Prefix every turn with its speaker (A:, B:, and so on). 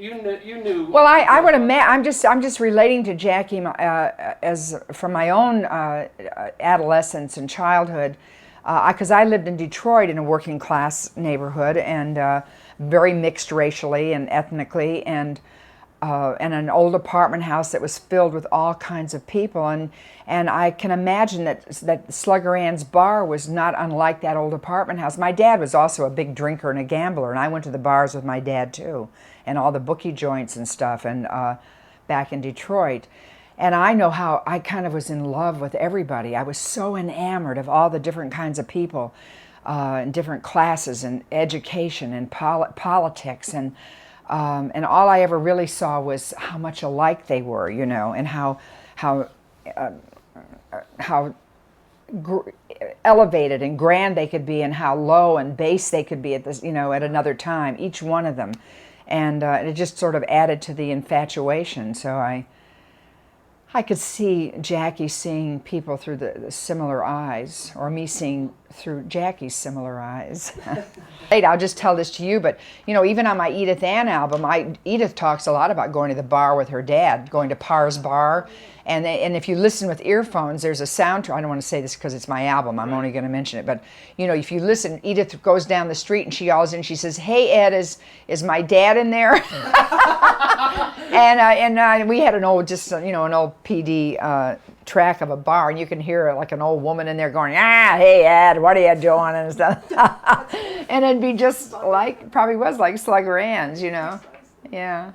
A: you knew.
B: Well, I would imagine. I'm just relating to Jackie as from my own adolescence and childhood, because I lived in Detroit in a working class neighborhood and very mixed racially and ethnically, and an old apartment house that was filled with all kinds of people, and I can imagine that Slugger Ann's bar was not unlike that old apartment house. My dad was also a big drinker and a gambler, and I went to the bars with my dad too, and all the bookie joints and stuff, and back in Detroit. And I know how I kind of was in love with everybody. I was so enamored of all the different kinds of people, in different classes and education and politics and all I ever really saw was how much alike they were, you know, and how elevated and grand they could be, and how low and base they could be at this, you know, at another time. Each one of them, and it just sort of added to the infatuation. So I could see Jackie seeing people through the similar eyes, or me seeing through Jackie's similar eyes. I'll just tell this to you, but you know, even on my Edith Ann album, Edith talks a lot about going to the bar with her dad, going to Parr's Bar, and if you listen with earphones, there's a soundtrack. I don't want to say this because it's my album. I'm only going to mention it, but you know, if you listen, Edith goes down the street and she yells in. She says, "Hey Ed, is my dad in there?" and we had an old, just you know, an old PD track of a bar, and you can hear like an old woman in there going, "Ah, hey Ed, what are you doing?" and stuff. And it'd be just like, probably was like Slugger Ann's, you know. Yeah.